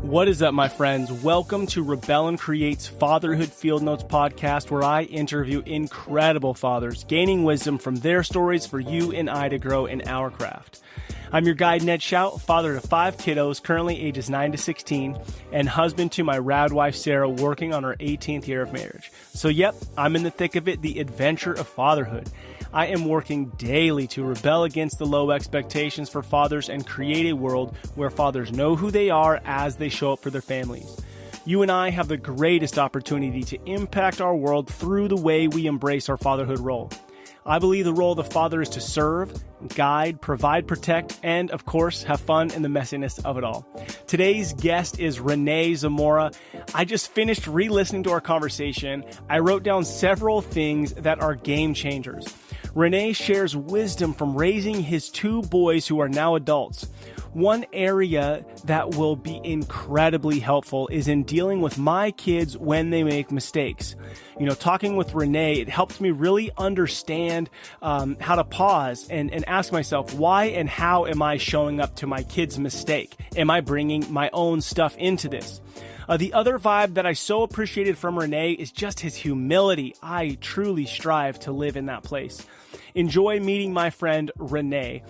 What is up, my friends? Welcome to Rebel and Create's Fatherhood Field Notes podcast, where I interview incredible fathers, gaining wisdom from their stories for you and I to grow in our craft. I'm your guide, Ned Shout, father to 5 kiddos, currently ages 9 to 16, and husband to my rad wife, Sarah, working on her 18th year of marriage. So yep, I'm in the thick of it, the adventure of fatherhood. I am working daily to rebel against the low expectations for fathers and create a world where fathers know who they are as they show up for their families. You and I have the greatest opportunity to impact our world through the way we embrace our fatherhood role. I believe the role of the father is to serve, guide, provide, protect, and, of course, have fun in the messiness of it all. Today's guest is Rene Zamora. I just finished re-listening to our conversation. I wrote down several things that are game changers. Rene shares wisdom from raising his 2 boys who are now adults. One area that will be incredibly helpful is in dealing with my kids when they make mistakes. Talking with Rene, it helps me really understand how to pause and ask myself, why and how am I showing up to my kid's mistake? Am I bringing my own stuff into this? The other vibe that I so appreciated from Rene is just his humility. I truly strive to live in that place. Enjoy meeting my friend Rene.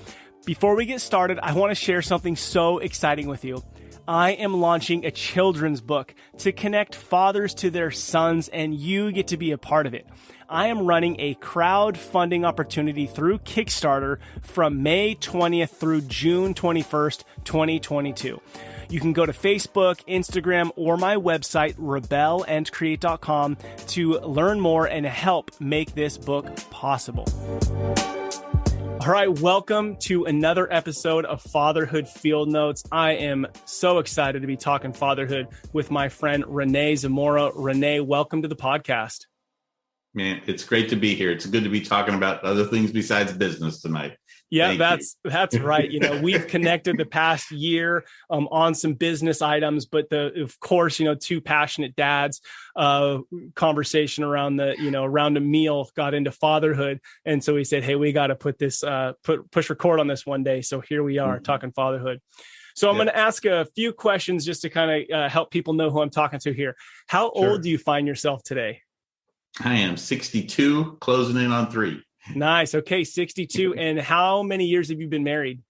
Before we get started, I want to share something so exciting with you. I am launching a children's book to connect fathers to their sons, and you get to be a part of it. I am running a crowdfunding opportunity through Kickstarter from May 20th through June 21st, 2022. You can go to Facebook, Instagram, or my website, rebelandcreate.com, to learn more and help make this book possible. All right, welcome to another episode of Fatherhood Field Notes. I am so excited to be talking fatherhood with my friend Rene Zamora. Rene, welcome to the podcast. Man, it's great to be here. It's good to be talking about other things besides business tonight. Yeah, that's right. We've connected the past year on some business items, but of course, 2 passionate dads conversation around around a meal got into fatherhood. And so we said, hey, we got to put this, push record on this one day. So here we are talking fatherhood. So I'm going to ask a few questions just to kind of help people know who I'm talking to here. How old do you find yourself today? I am 62, closing in on 3. Nice. Okay. 62. And how many years have you been married?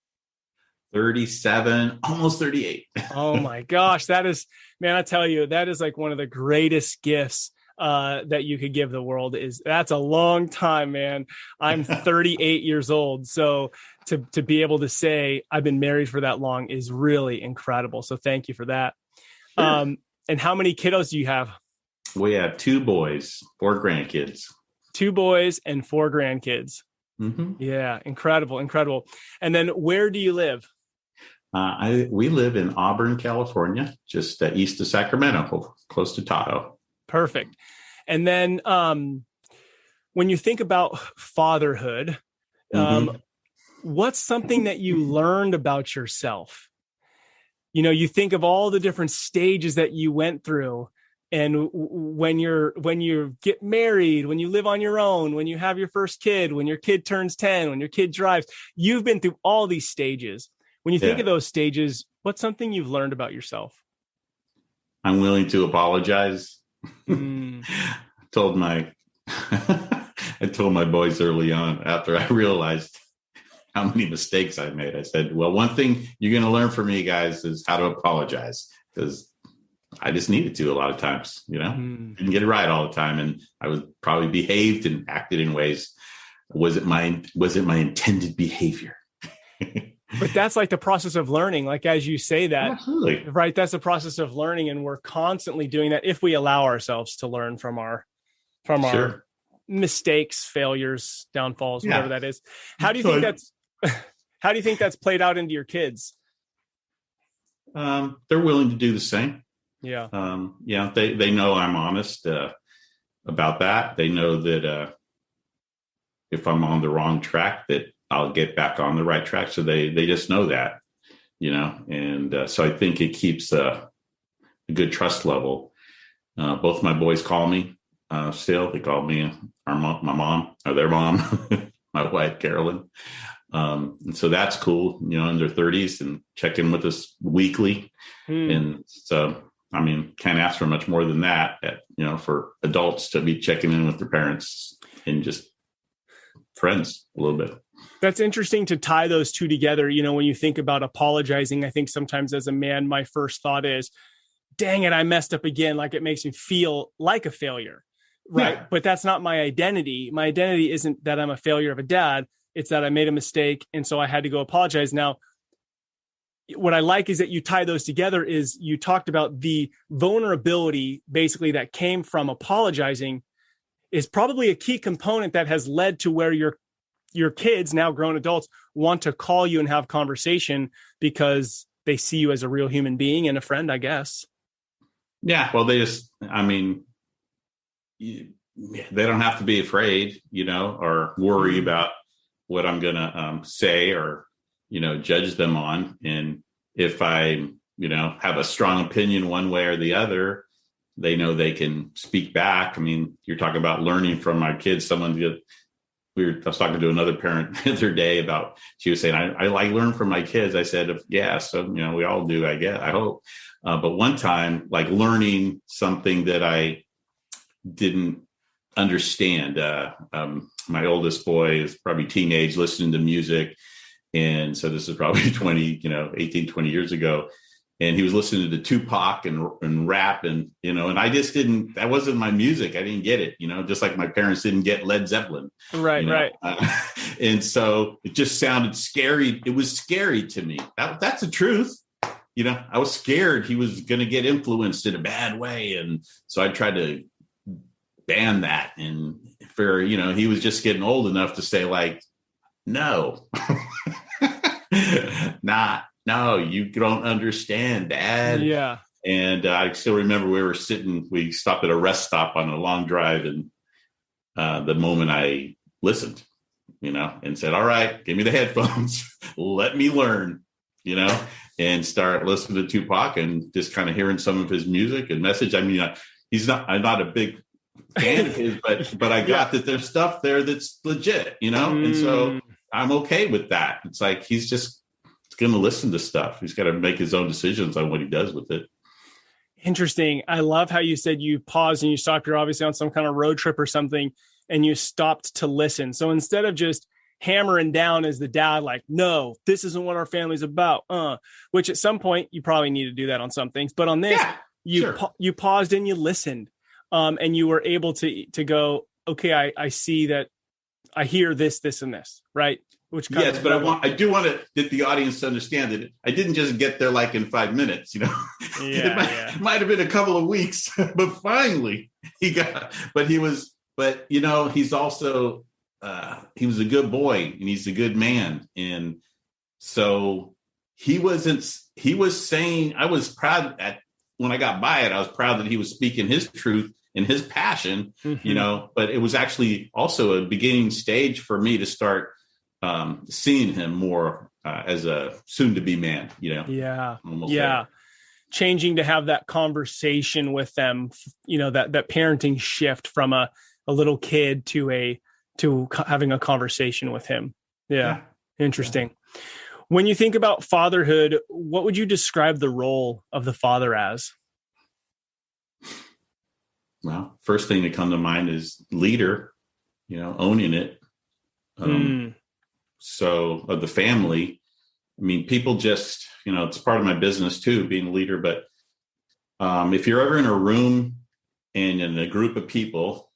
37, almost 38. Oh my gosh. That is, man, I tell you, that is like one of the greatest gifts that you could give the world. That's a long time, man. I'm 38 years old. So to be able to say I've been married for that long is really incredible. So thank you for that. Sure. And how many kiddos do you have? We have 2 boys, 4 grandkids. 2 boys and 4 grandkids. Mm-hmm. Yeah. Incredible. And then where do you live? We live in Auburn, California, just east of Sacramento, close to Tahoe. Perfect. And then when you think about fatherhood, what's something that you learned about yourself? You think of all the different stages that you went through. And when you get married, when you live on your own, when you have your first kid, when your kid turns 10, when your kid drives, you've been through all these stages. When you think of those stages, what's something you've learned about yourself? I'm willing to apologize. I told my boys early on, after I realized how many mistakes I made, I said, well, one thing you're going to learn from me guys is how to apologize, because I just needed to a lot of times, didn't get it right all the time. And I was probably behaved and acted in ways. Was it my intended behavior? But that's like the process of learning. Like, as you say that, absolutely. Right. That's the process of learning. And we're constantly doing that if we allow ourselves to learn from our mistakes, failures, downfalls, whatever that is. How do you think that's played out into your kids? They're willing to do the same. Yeah. They know I'm honest about that. They know that if I'm on the wrong track, that I'll get back on the right track. So they just know that, and so I think it keeps a good trust level. Both my boys call me still. They call me my mom, or their mom, my wife, Carolyn. And so that's cool, in their 30s and check in with us weekly. And so, I mean, can't ask for much more than that, for adults to be checking in with their parents and just friends a little bit. That's interesting to tie those two together. When you think about apologizing, I think sometimes as a man, my first thought is, dang it, I messed up again. Like, it makes me feel like a failure. Right. Yeah. But that's not my identity. My identity isn't that I'm a failure of a dad. It's that I made a mistake. And so I had to go apologize. Now, what I like is that you tie those together. Is you talked about the vulnerability basically that came from apologizing is probably a key component that has led to where your kids, now grown adults, want to call you and have conversation because they see you as a real human being and a friend, I guess. Yeah. Well, they don't have to be afraid, or worry about what I'm going to say or, judge them on. And if I, have a strong opinion one way or the other, they know they can speak back. I mean, you're talking about learning from my kids. I was talking to another parent the other day about, she was saying, I like learn from my kids. I said, yeah, so, we all do, I guess, I hope. But one time, like learning something that I didn't understand, my oldest boy is probably teenage, listening to music. And so this is probably 18, 20 years ago. And he was listening to Tupac and rap and I just that wasn't my music. I didn't get it, just like my parents didn't get Led Zeppelin. Right. Right. And so it just sounded scary. It was scary to me. That's the truth. I was scared he was going to get influenced in a bad way. And so I tried to ban that. And he was just getting old enough to say like, no, no, you don't understand, Dad. Yeah. And I still remember we stopped at a rest stop on a long drive. And the moment I listened, and said, all right, give me the headphones, let me learn, and start listening to Tupac and just kind of hearing some of his music and message. I mean, I'm not a big fan of his, but I got that there's stuff there that's legit, and so I'm okay with that. It's like, he's just going to listen to stuff. He's got to make his own decisions on what he does with it. Interesting. I love how you said you paused and you stopped. You're obviously on some kind of road trip or something, and you stopped to listen. So instead of just hammering down as the dad, like, no, this isn't what our family's about, which at some point you probably need to do that on some things, but on this, you paused and you listened, and you were able to go, okay, I see that, I hear this, and this, right? Which yes, but I do want to get the audience to understand that I didn't just get there like in 5 minutes, It might have been a couple of weeks, but finally he's also, he was a good boy and he's a good man. And so he was saying, I was proud when I got by it, I was proud that he was speaking his truth and his passion, but it was actually also a beginning stage for me to start seeing him more as a soon-to-be man, Yeah. There. Changing to have that conversation with them, that parenting shift from a little kid to having a conversation with him. Yeah. Interesting. Yeah. When you think about fatherhood, what would you describe the role of the father as? Well, first thing that comes to mind is leader, owning it. So of the family, I mean, people just, it's part of my business too, being a leader. But if you're ever in a room and in a group of people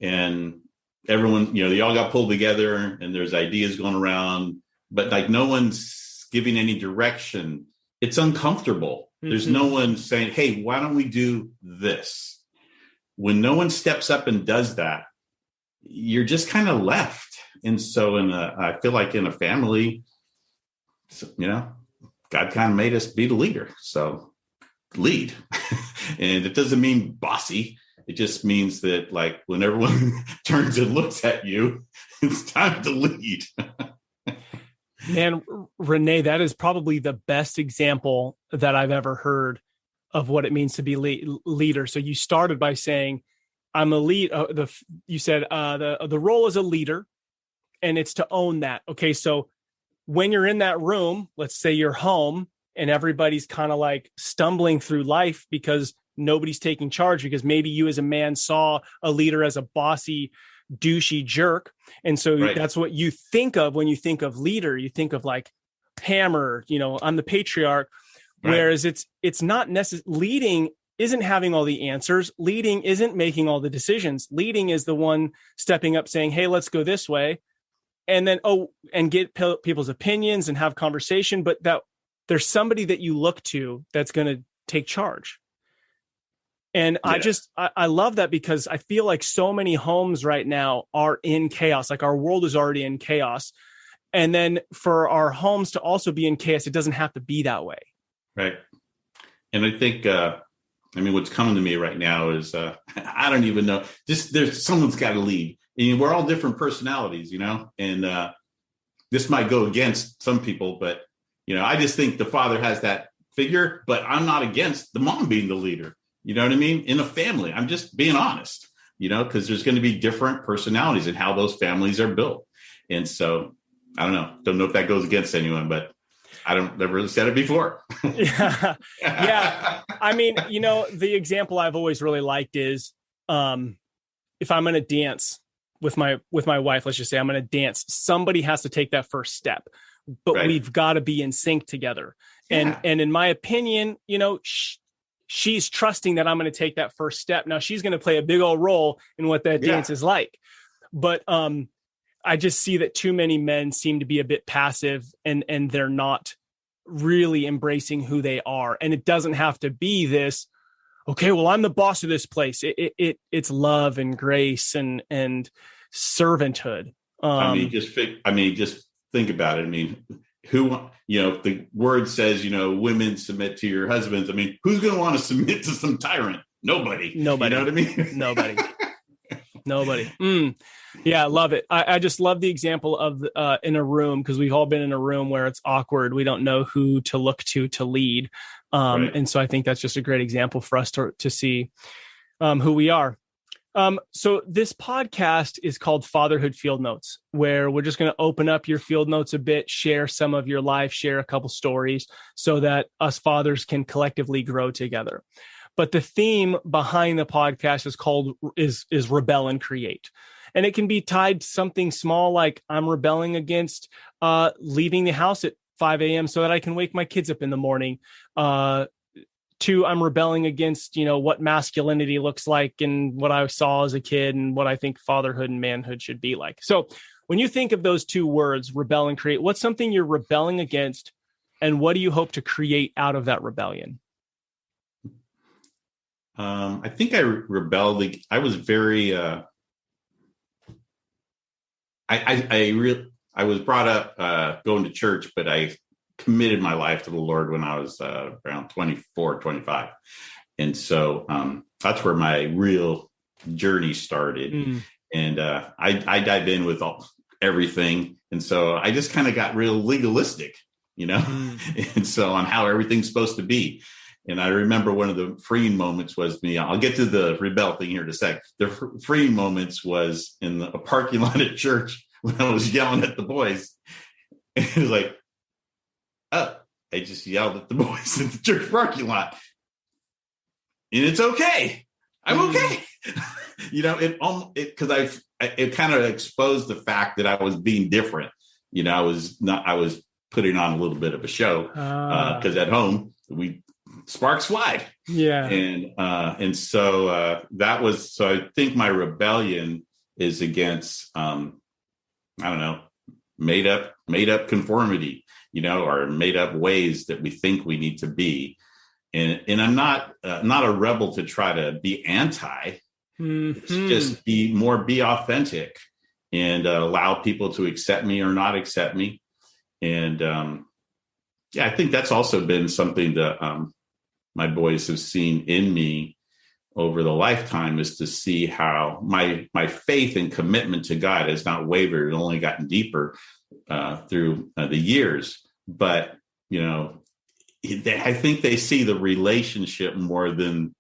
and everyone, they all got pulled together and there's ideas going around, but like no one's giving any direction, it's uncomfortable. Mm-hmm. There's no one saying, hey, why don't we do this? When no one steps up and does that, you're just kind of left. And so I feel like in a family, God kind of made us be the leader. So lead. And it doesn't mean bossy. It just means that like when everyone turns and looks at you, it's time to lead. Man, Rene, that is probably the best example that I've ever heard of what it means to be leader. So you started by saying, I'm a lead. You said the role as a leader, and it's to own that. Okay, so when you're in that room, let's say you're home and everybody's kind of like stumbling through life because nobody's taking charge, because maybe you as a man saw a leader as a bossy, douchey jerk. And so that's what you think of when you think of leader. You think of like hammer, I'm the patriarch. Whereas it's not necessary. Leading isn't having all the answers. Leading isn't making all the decisions. Leading is the one stepping up saying, hey, let's go this way. And then, and get people's opinions and have conversation. But that there's somebody that you look to that's going to take charge. And I love that, because I feel like so many homes right now are in chaos. Like our world is already in chaos. And then for our homes to also be in chaos, it doesn't have to be that way. Right. And I think, what's coming to me right now is, I don't even know, someone's got to lead. And we're all different personalities, and this might go against some people, but, I just think the father has that figure, but I'm not against the mom being the leader. You know what I mean? In a family, I'm just being honest, because there's going to be different personalities and how those families are built. And so I don't know if that goes against anyone, but I've never really said it before. Yeah. The example I've always really liked is, if I'm going to dance with my wife, let's just say I'm going to dance, somebody has to take that first step, but we've got to be in sync together. Yeah. And in my opinion, she's trusting that I'm going to take that first step. Now she's going to play a big old role in what that dance is like. But, I just see that too many men seem to be a bit passive and they're not really embracing who they are. And it doesn't have to be this, okay, well, I'm the boss of this place. It's love and grace and servanthood. Just think about it. Who, the word says, women submit to your husbands. Who's going to want to submit to some tyrant? Nobody. You know what I mean? Nobody. Yeah, I love it. I just love the example of in a room, because we've all been in a room where it's awkward. We don't know who to look to lead. And so I think that's just a great example for us to see who we are. So this podcast is called Fatherhood Field Notes, where we're just going to open up your field notes a bit, share some of your life, share a couple stories so that us fathers can collectively grow together. But the theme behind the podcast is rebel and create. And it can be tied to something small, like I'm rebelling against leaving the house at 5 a.m. so that I can wake my kids up in the morning. To I'm rebelling against, what masculinity looks like and what I saw as a kid and what I think fatherhood and manhood should be like. So when you think of those two words, rebel and create, what's something you're rebelling against, and what do you hope to create out of that rebellion? I think I rebelled. I was very, I was brought up going to church, but I committed my life to the Lord when I was around 24, 25. And so that's where my real journey started. And I dived in with everything. And so I just kind of got real legalistic, and so on how everything's supposed to be. And I remember one of the freeing moments was I'll get to the rebel thing here in a sec. The freeing moments was in a parking lot at church when I was yelling at the boys. And it was like, I just yelled at the boys in the church parking lot. And it's okay. I'm okay. It kind of exposed the fact that I was being different. I was putting on a little bit of a show because at home sparks fly. Yeah. And so that was, so I think my rebellion is against, made up conformity, or made up ways that we think we need to be. And I'm not a rebel to try to be anti. It's just be authentic and allow people to accept me or not accept me. And I think that's also been something that my boys have seen in me over the lifetime, is to see how my faith and commitment to God has not wavered. It only gotten deeper through the years. But, I think they see the relationship more than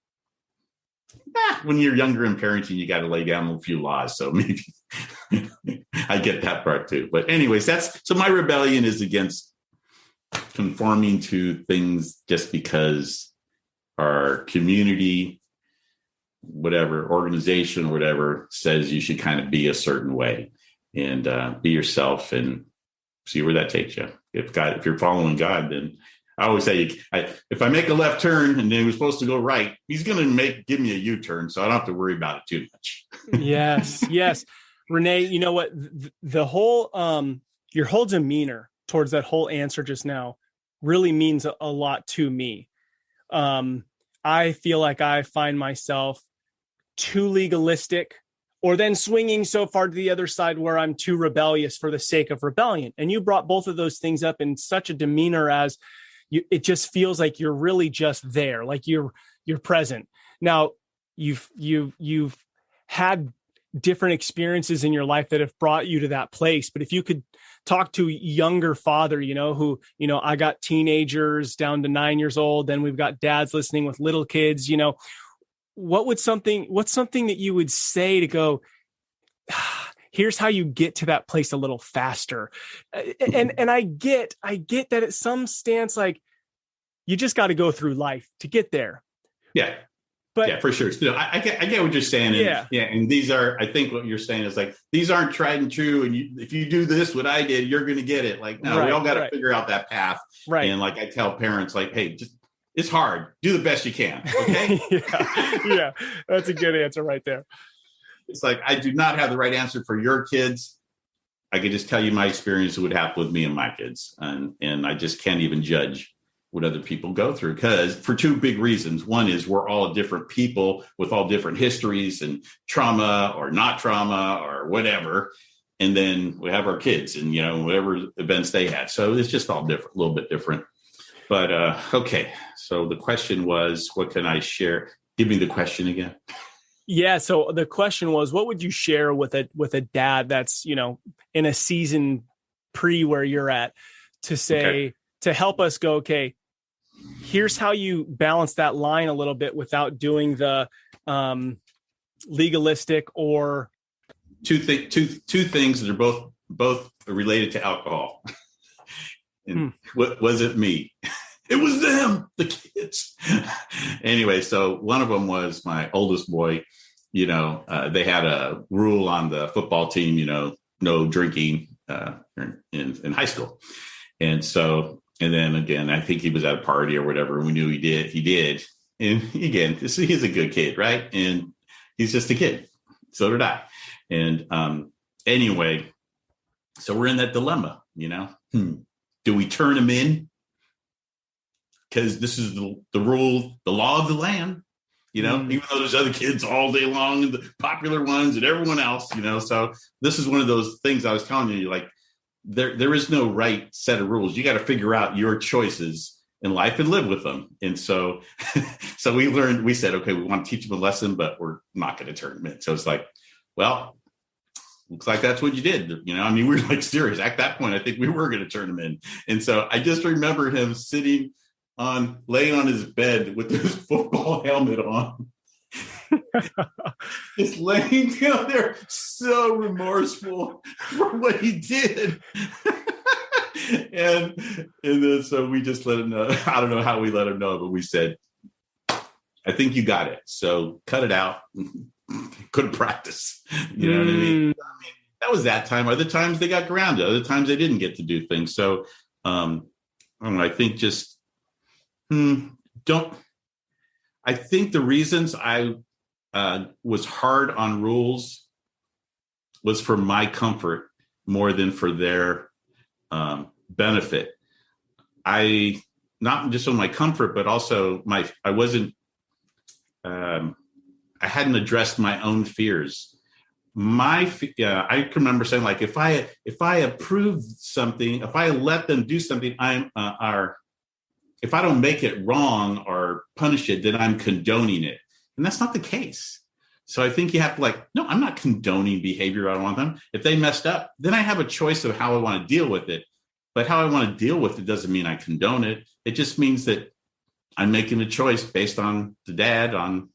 when you're younger in parenting, you got to lay down a few laws. So maybe I get that part too. But anyways, so my rebellion is against conforming to things just because our community, whatever organization, whatever says you should kind of be a certain way, and be yourself and see where that takes you. If you're following God, then I always say, if I make a left turn and then we're supposed to go right, he's going to give me a U-turn, so I don't have to worry about it too much. Yes. Rene, you know what? The whole, your whole demeanor towards that whole answer just now really means a lot to me. I feel like I find myself too legalistic, or then swinging so far to the other side where I'm too rebellious for the sake of rebellion. And you brought both of those things up in such a demeanor as it just feels like you're really just there, like you're present. Now you've had different experiences in your life that have brought you to that place. But if you could talk to a younger father, who, I got teenagers down to 9 years old, then we've got dads listening with little kids, what's something that you would say to go, here's how you get to that place a little faster. And I get that at some stance, like you just got to go through life to get there. Yeah. But yeah, for sure. So I get what you're saying. And, and these are, I think what you're saying is like, these aren't tried and true. And if you do this, what I did, you're going to get it. Like, no, we all got to figure out that path. Right. And like I tell parents, like, hey, it's hard. Do the best you can. Okay. Yeah. That's a good answer right there. It's like, I do not have the right answer for your kids. I can just tell you my experience would happen with me and my kids. And I just can't even judge what other people go through, because for two big reasons. One is we're all different people with all different histories and trauma or not trauma or whatever. And then we have our kids and, whatever events they had. So it's just all different, a little bit different. But okay. So the question was, what can I share? Give me the question again. Yeah. So the question was, what would you share with a dad that's, in a season pre where you're at, to say, to help us go, okay, here's how you balance that line a little bit without doing the legalistic or two things that are both related to alcohol. And what was it? Me. It was them, the kids. Anyway, so one of them was my oldest boy. They had a rule on the football team, no drinking in high school. And then again, I think he was at a party or whatever. We knew he did. And again, he's a good kid, right? And he's just a kid. So did I. And anyway, so we're in that dilemma, Do we turn him in? Because this is the rule, the law of the land, even though there's other kids all day long and the popular ones and everyone else, So this is one of those things I was telling you, like, there is no right set of rules. You got to figure out your choices in life and live with them. And so we said, okay, we want to teach them a lesson, but we're not going to turn them in. So it's like, well, looks like that's what you did. We were like serious at that point. I think we were going to turn him in. And so I just remember him laying on his bed with his football helmet on. Just laying down there, so remorseful for what he did. and then so we just let him know. I don't know how we let him know, but we said, I think you got it. So cut it out. Couldn't practice. You know what I mean? That was that time. Other times they got grounded. Other times they didn't get to do things. So I think just I think the reasons I was hard on rules was for my comfort more than for their benefit. Not just on my comfort, but also I hadn't addressed my own fears. I can remember saying, like, if I approve something, if I let them do something, if I don't make it wrong or punish it, then I'm condoning it. And that's not the case. So I think you have to no, I'm not condoning behavior. I don't want them. If they messed up, then I have a choice of how I want to deal with it. But how I want to deal with it doesn't mean I condone it. It just means that I'm making a choice based on the dad, on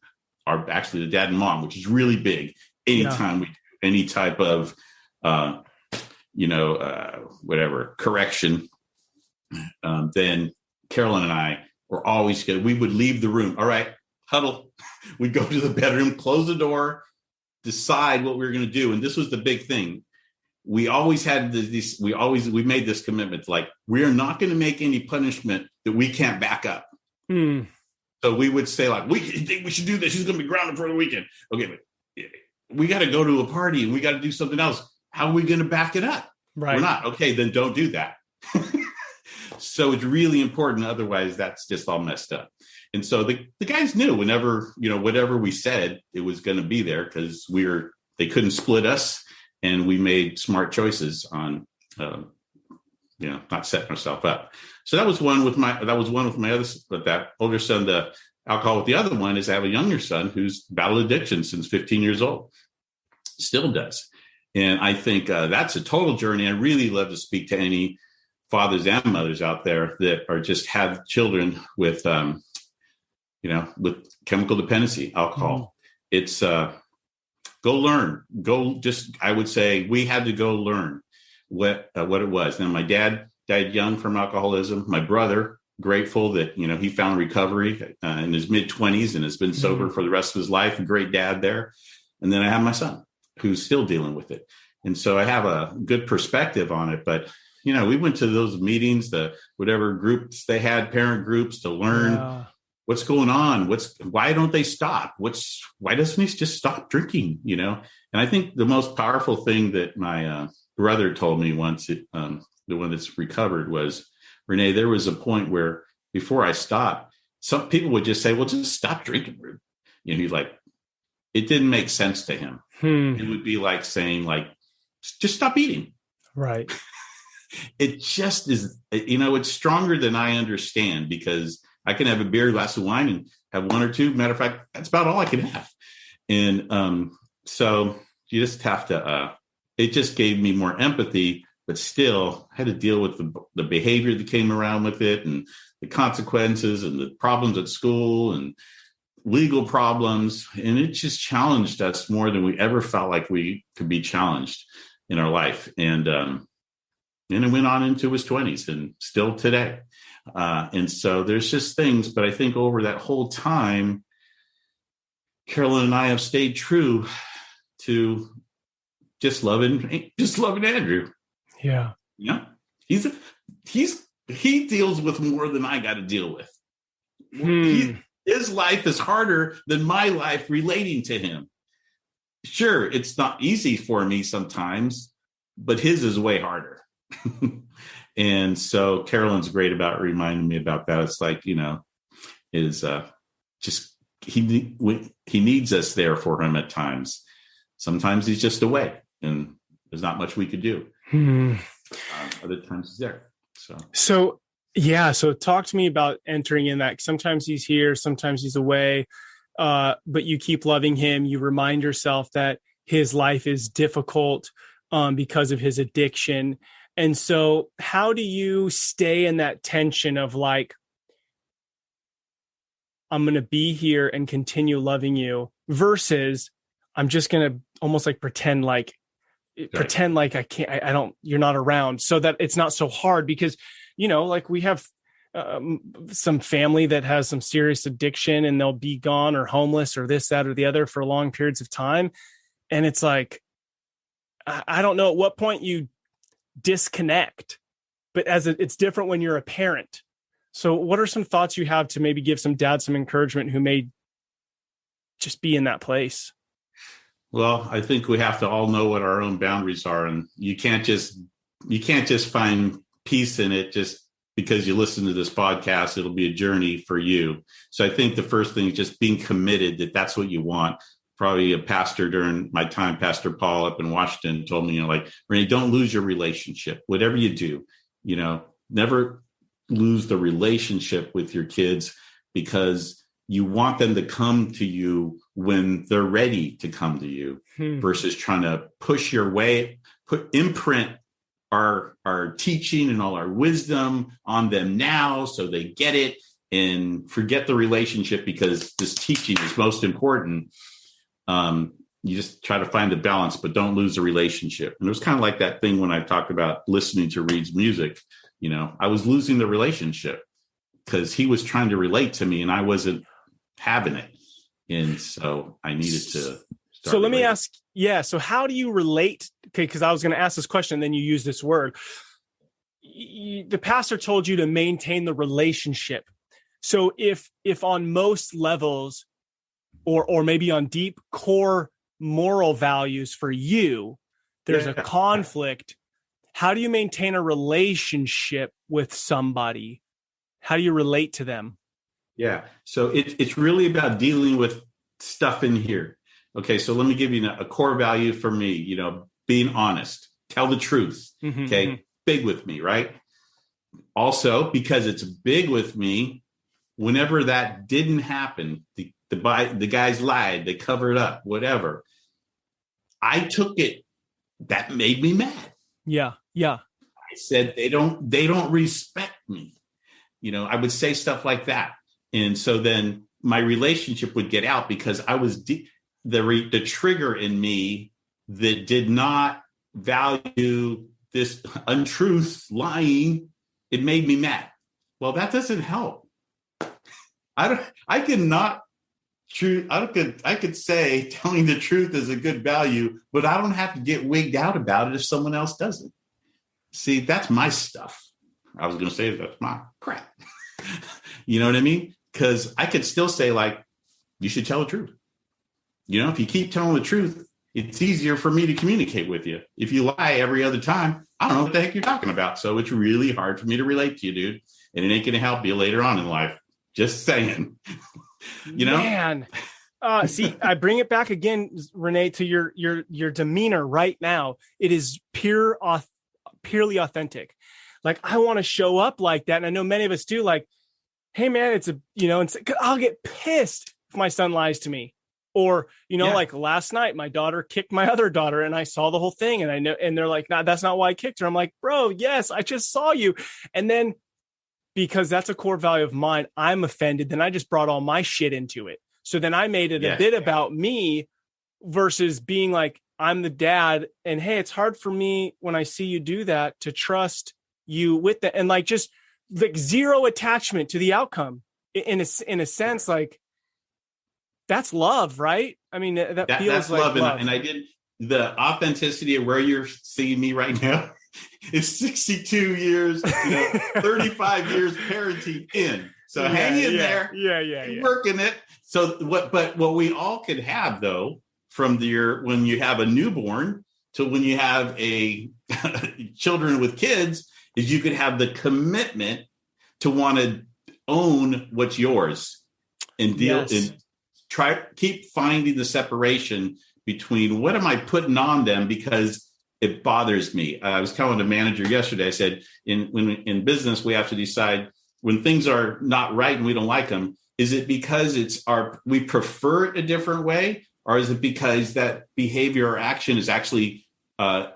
actually the dad and mom, which is really big. Anytime we do any type of, whatever correction, then Carolyn and I were always good. We would leave the room. All right, huddle. We'd go to the bedroom, close the door, decide what we were going to do. And this was the big thing. We always had we made this commitment, like, we're not going to make any punishment that we can't back up. So we would say, like, we think we should do this. She's going to be grounded for the weekend. Okay, but we got to go to a party and we got to do something else. How are we going to back it up? Right. We're not. Okay, then don't do that. So it's really important. Otherwise, that's just all messed up. And so the guys knew whenever, whatever we said, it was going to be there, because they couldn't split us. And we made smart choices on, not setting ourselves up. So that was one with my other, but that older son, the alcohol. With the other one is I have a younger son who's battled addiction since 15 years old, still does. And I think that's a total journey. I really love to speak to any fathers and mothers out there that are just have children with, with chemical dependency, alcohol. It's go learn. I would say we had to go learn what it was. Now, my dad died young from alcoholism. My brother, grateful that, he found recovery in his mid-20s and has been sober for the rest of his life. A great dad there. And then I have my son who's still dealing with it. And so I have a good perspective on it. But, we went to those meetings, whatever groups they had, parent groups, to learn what's going on. Why don't they stop? Why doesn't he just stop drinking? And I think the most powerful thing that my brother told me once, the one that's recovered, was, Rene, there was a point where before I stopped, some people would just say, well, just stop drinking. He's like, it didn't make sense to him. It would be like saying, like, just stop eating. Right. It just is, it's stronger than I understand, because I can have a beer, glass of wine, and have one or two. Matter of fact, that's about all I can have. And so you just have to, it just gave me more empathy, but still I had to deal with the behavior that came around with it, and the consequences, and the problems at school, and legal problems. And it just challenged us more than we ever felt like we could be challenged in our life. And it went on into his 20s and still today. And so there's just things, but I think over that whole time, Carolyn and I have stayed true to just loving Andrew. Yeah. Yeah. He deals with more than I got to deal with. His life is harder than my life relating to him. Sure, it's not easy for me sometimes, but his is way harder. And so Carolyn's great about reminding me about that. It's like, just he needs us there for him at times. Sometimes he's just away and there's not much we could do. Other times he's there. So talk to me about entering in that. Sometimes he's here, sometimes he's away, but you keep loving him. You remind yourself that his life is difficult because of his addiction. And so how do you stay in that tension of, like, I'm going to be here and continue loving you, versus I'm just going to almost like pretend like I can't, I don't, you're not around, so that it's not so hard? Because, like, we have some family that has some serious addiction, and they'll be gone or homeless or this, that, or the other for long periods of time. And it's like, I don't know at what point you disconnect, but it's different when you're a parent. So what are some thoughts you have to maybe give some dads some encouragement who may just be in that place? Well, I think we have to all know what our own boundaries are, and you can't just find peace in it just because you listen to this podcast. It'll be a journey for you. So I think the first thing is just being committed that that's what you want. Probably a pastor during my time, Pastor Paul up in Washington, told me, Rene, don't lose your relationship. Whatever you do, never lose the relationship with your kids, because you want them to come to you when they're ready to come to you, versus trying to push your way, imprint our teaching and all our wisdom on them now so they get it. and forget the relationship because this teaching is most important. You just try to find the balance, but don't lose the relationship. And it was kind of like that thing when I talked about listening to Reed's music. I was losing the relationship because he was trying to relate to me and I wasn't having it. And so I needed to. So let me ask, so how do you relate? Okay, because I was going to ask this question, and then you use this word. The pastor told you to maintain the relationship. So if on most levels, or maybe on deep core moral values for you, there's a conflict, how do you maintain a relationship with somebody? How do you relate to them? Yeah. So it's really about dealing with stuff in here. Okay. So let me give you a core value for me, being honest, tell the truth. Mm-hmm, okay. Mm-hmm. Big with me, right? Also, because it's big with me, whenever that didn't happen, the guys lied, they covered up, whatever. I took it. That made me mad. Yeah. Yeah. I said, they don't respect me. I would say stuff like that. And so then my relationship would get out because I was the trigger in me that did not value this untruth, lying. It made me mad. Well, that doesn't help. I could say telling the truth is a good value, but I don't have to get wigged out about it if someone else doesn't. See, that's my stuff. I was going to say that's my crap. You know what I mean? Because I could still say, like, you should tell the truth. If you keep telling the truth, it's easier for me to communicate with you. If you lie every other time, I don't know what the heck you're talking about. So it's really hard for me to relate to you, dude. And it ain't going to help you later on in life. Just saying. Man. See, I bring it back again, Rene, to your demeanor right now. It is purely authentic. Like, I want to show up like that. And I know many of us do, like, hey man, I'll get pissed if my son lies to me. Or, like last night, my daughter kicked my other daughter and I saw the whole thing and I know, and they're like, nah, that's not why I kicked her. I'm like, bro, yes, I just saw you. And then because that's a core value of mine, I'm offended. Then I just brought all my shit into it. So then I made it a bit about me versus being like, I'm the dad. And hey, it's hard for me when I see you do that to trust you with that. And like, just like zero attachment to the outcome in a sense, like that's love, right? I mean, that feels that's like love. And I did the authenticity of where you're seeing me right now is 62 years, 35 years parenting in. So hang in there. Yeah. Working it. So what we all could have though, from when you have a newborn to when you have a children with kids, is you could have the commitment to want to own what's yours and deal and keep finding the separation between what am I putting on them because it bothers me. I was telling a manager yesterday, I said, in business, we have to decide when things are not right and we don't like them, is it because we prefer it a different way? Or is it because that behavior or action is actually bad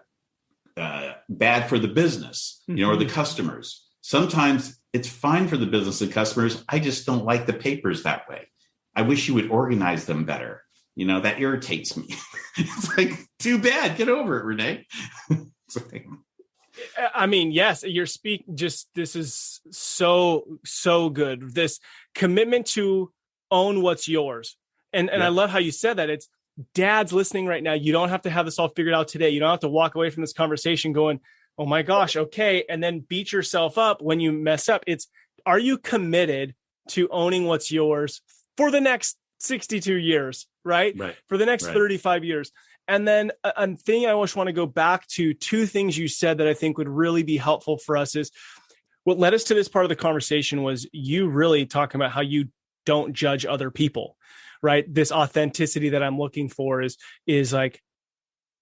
for the business, or the customers? Sometimes it's fine for the business and customers. I just don't like the papers that way. I wish you would organize them better. That irritates me. It's like, too bad. Get over it, Rene. I mean, yes, you're speaking this is so good. This commitment to own what's yours. And I love how you said that. It's dads listening right now. You don't have to have this all figured out today. You don't have to walk away from this conversation going, oh my gosh, okay. And then beat yourself up when you mess up. Are you committed to owning what's yours for the next 62 years, right? For the next 35 years. And then a thing I always want to go back to, two things you said that I think would really be helpful for us is what led us to this part of the conversation was you really talking about how you don't judge other people, right? This authenticity that I'm looking for is like,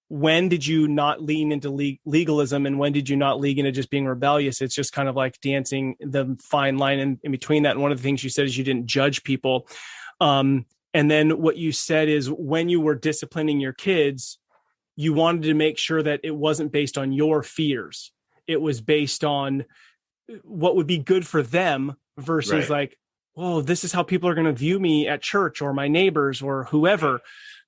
when did you not lean into legalism and when did you not lean into just being rebellious? It's just kind of like dancing the fine line in between that. And one of the things you said is you didn't judge people. And then what you said is when you were disciplining your kids, you wanted to make sure that it wasn't based on your fears. It was based on what would be good for them versus like whoa, this is how people are going to view me at church or my neighbors or whoever.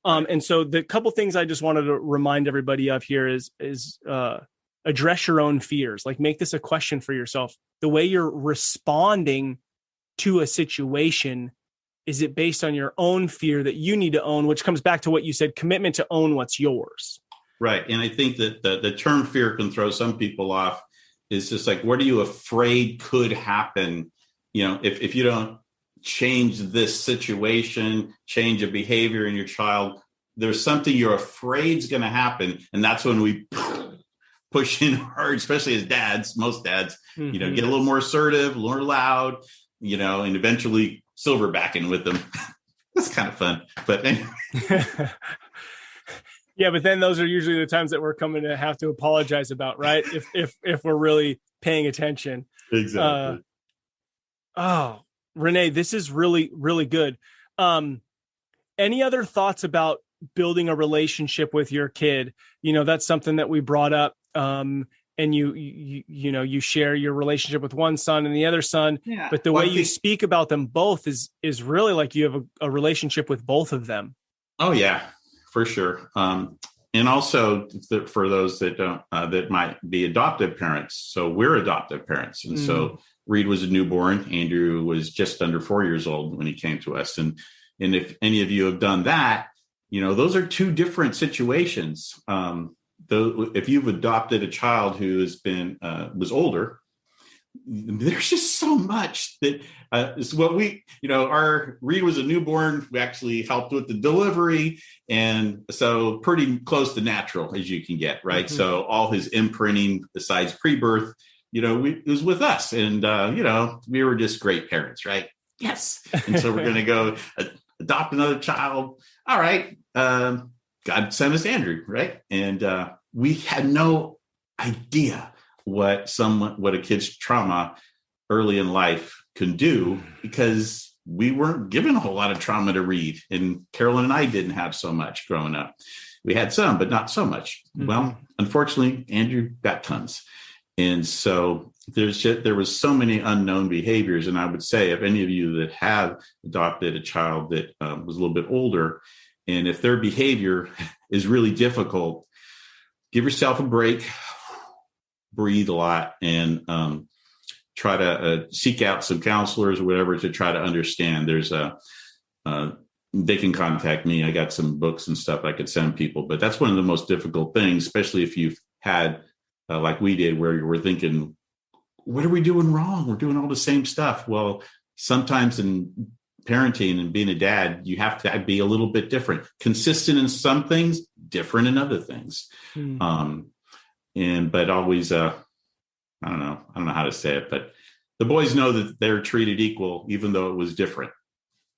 And so the couple things I just wanted to remind everybody of here is address your own fears. Like, make this a question for yourself. The way you're responding to a situation, is it based on your own fear that you need to own, which comes back to what you said, commitment to own what's yours. Right. And I think that the term fear can throw some people off. It's just like, what are you afraid could happen? You know, if you don't change this situation, change a behavior in your child, there's something you're afraid is going to happen. And that's when we push in hard, especially as dads, most dads, you know, get a little more assertive, more loud, you know, and eventually silverbacking with them. That's kind of fun. But anyway. Yeah, but then those are usually the times that we're coming to have to apologize about, right? If we're really paying attention. Exactly. Rene, this is really, really good. Any other thoughts about building a relationship with your kid? You know, that's something that we brought up. And you share your relationship with one son and the other son, but the way you speak about them both is really like you have a relationship with both of them. Oh yeah, for sure. And also for those that don't, that might be adoptive parents. So we're adoptive parents. And so Reed was a newborn. Andrew was just under 4 years old when he came to us. And if any of you have done that, you know, those are two different situations. Though, if you've adopted a child who has been was older, there's just so much that is what we, you know, our Reed was a newborn. We actually helped with the delivery, and so pretty close to natural as you can get, right? So all his imprinting besides pre-birth, you know, it was with us, and you know, we were just great parents, right? Yes. And so we're going to go adopt another child. All right. God sent us Andrew, right? And we had no idea what a kid's trauma early in life can do, because we weren't given a whole lot of trauma to read. And Carolyn and I didn't have so much growing up. We had some, but not so much. Well, unfortunately, Andrew got tons. And so there was so many unknown behaviors. And I would say, if any of you that have adopted a child that was a little bit older, and if their behavior is really difficult, give yourself a break, breathe a lot, and try to seek out some counselors or whatever to try to understand. They can contact me. I got some books and stuff I could send people, but that's one of the most difficult things, especially if you've had, like we did, where you were thinking, what are we doing wrong? We're doing all the same stuff. Well, sometimes in parenting and being a dad, you have to be a little bit different, consistent in some things, different in other things. But always, I don't know how to say it, but the boys know that they're treated equal, even though it was different.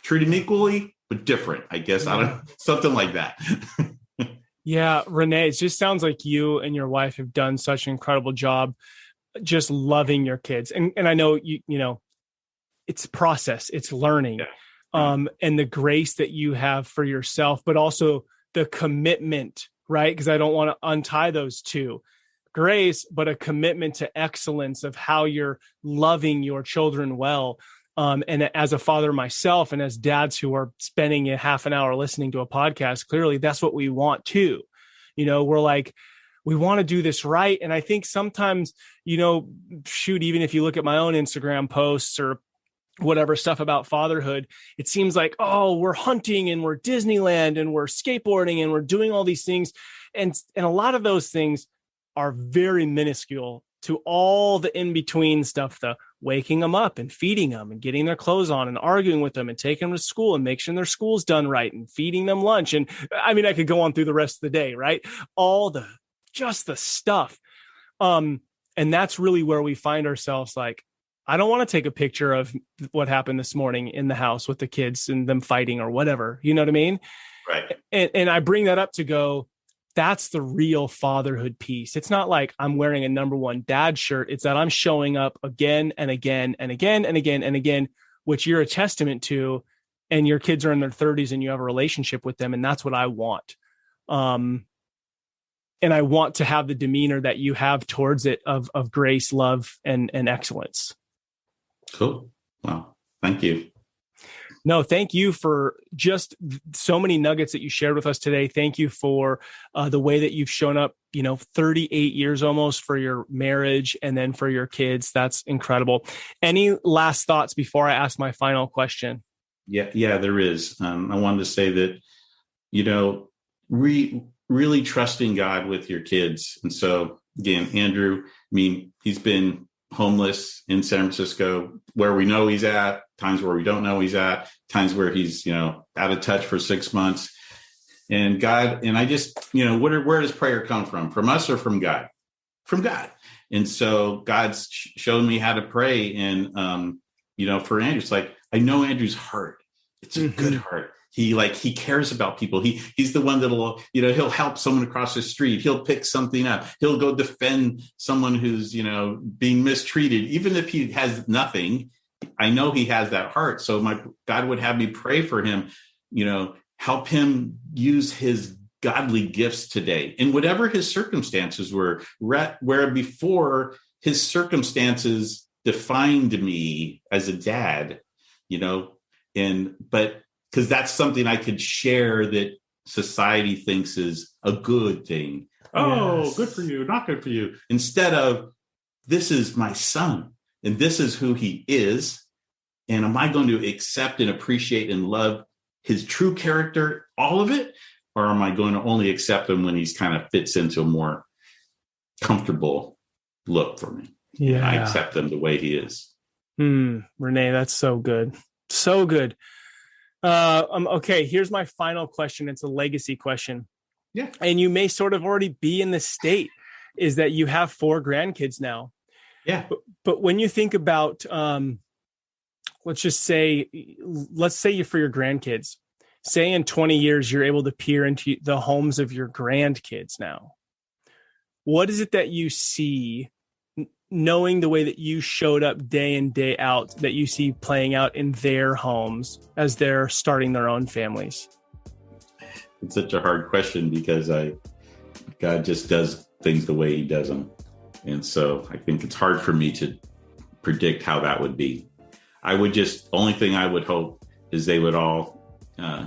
Treat them equally, but different, I guess. I don't know, something like that. Yeah, Rene, it just sounds like you and your wife have done such an incredible job just loving your kids. And I know you know, it's a process, it's learning. And the grace that you have for yourself, but also the commitment, right? Because I don't want to untie those two. Grace, but a commitment to excellence of how you're loving your children well. And as a father myself, and as dads who are spending a half an hour listening to a podcast, clearly that's what we want too. You know, we're like, we want to do this right. And I think sometimes, you know, even if you look at my own Instagram posts or whatever stuff about fatherhood, it seems like, oh, we're hunting and we're Disneyland and we're skateboarding and we're doing all these things. And a lot of those things are very minuscule to all the in-between stuff, the waking them up and feeding them and getting their clothes on and arguing with them and taking them to school and making sure their school's done right and feeding them lunch. And I mean, I could go on through the rest of the day, right? Just the stuff. And that's really where we find ourselves. Like, I don't want to take a picture of what happened this morning in the house with the kids and them fighting or whatever, you know what I mean? Right. And I bring that up to go, that's the real fatherhood piece. It's not like I'm wearing a number one dad shirt. It's that I'm showing up again and again and again and again and again, which you're a testament to, and your kids are in their 30s and you have a relationship with them. And that's what I want. And I want to have the demeanor that you have towards it of grace, love, and excellence. Cool. Well, thank you. No, thank you for just so many nuggets that you shared with us today. Thank you for the way that you've shown up, 38 years almost for your marriage and then for your kids. That's incredible. Any last thoughts before I ask my final question? Yeah, there is. I wanted to say that, really trusting God with your kids. And so again, Andrew, he's been homeless in San Francisco, where we know he's at, times where we don't know he's at, times where he's, out of touch for 6 months. And God, and I just, where does prayer come from? From us or from God? From God. And so God's showed me how to pray. And, for Andrew, it's like, I know Andrew's heart. It's a good heart. He cares about people. He's the one that'll, he'll help someone across the street. He'll pick something up. He'll go defend someone who's, being mistreated. Even if he has nothing, I know he has that heart. So God would have me pray for him, help him use his godly gifts today in whatever his circumstances were, where before his circumstances defined me as a dad, but because that's something I could share that society thinks is a good thing. Oh, yes. Good for you, not good for you. Instead of, this is my son and this is who he is. And am I going to accept and appreciate and love his true character, all of it? Or am I going to only accept him when he's kind of fits into a more comfortable look for me? Yeah. And I accept him the way he is. Rene, that's so good. So good. Okay, here's my final question. It's a legacy question. Yeah. And you may sort of already be in the state, is that you have 4 grandkids now. Yeah. But when you think about, let's say you for your grandkids, say in 20 years, you're able to peer into the homes of your grandkids now. What is it that you see, knowing the way that you showed up day in, day out, that you see playing out in their homes as they're starting their own families? It's such a hard question because God just does things the way he does them. And so I think it's hard for me to predict how that would be. Only thing I would hope is they would all,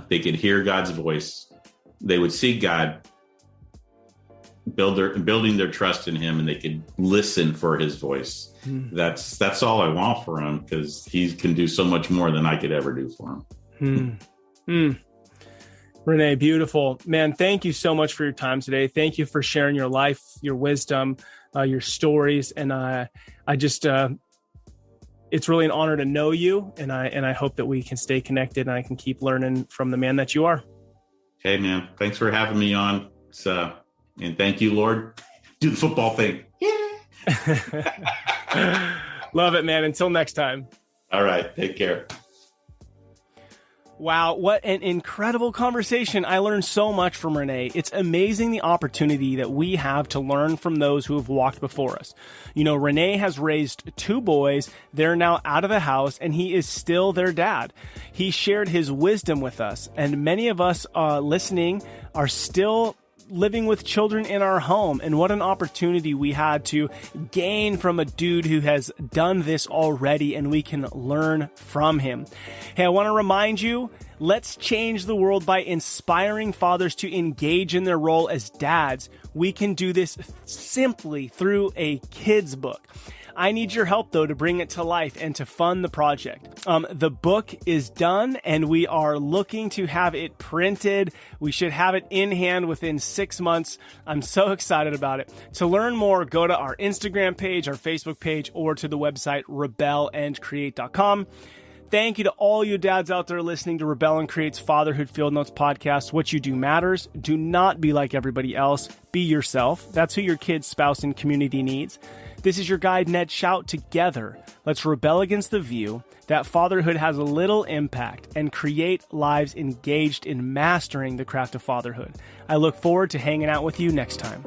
they could hear God's voice. They would seek God, building their trust in him, and they could listen for his voice. That's all I want for him, because he can do so much more than I could ever do for him. Rene, beautiful, man. Thank you so much for your time today. Thank you for sharing your life, your wisdom, your stories. And I just, it's really an honor to know you. And I hope that we can stay connected and I can keep learning from the man that you are. Hey man, thanks for having me on. And thank you, Lord. Do the football thing. Yeah. Love it, man. Until next time. All right. Take care. Wow, what an incredible conversation. I learned so much from Rene. It's amazing the opportunity that we have to learn from those who have walked before us. Rene has raised 2 boys. They're now out of the house, and he is still their dad. He shared his wisdom with us, and many of us listening are still living with children in our home. And what an opportunity we had to gain from a dude who has done this already, and we can learn from him. Hey, I want to remind you, let's change the world by inspiring fathers to engage in their role as dads. We can do this simply through a kid's book. I need your help, though, to bring it to life and to fund the project. The book is done, and we are looking to have it printed. We should have it in hand within 6 months. I'm so excited about it. To learn more, go to our Instagram page, our Facebook page, or to the website rebelandcreate.com. Thank you to all you dads out there listening to Rebel and Create's Fatherhood Field Notes podcast. What you do matters. Do not be like everybody else. Be yourself. That's who your kids, spouse, and community needs. This is your guide, Ned Shout. Together, let's rebel against the view that fatherhood has a little impact and create lives engaged in mastering the craft of fatherhood. I look forward to hanging out with you next time.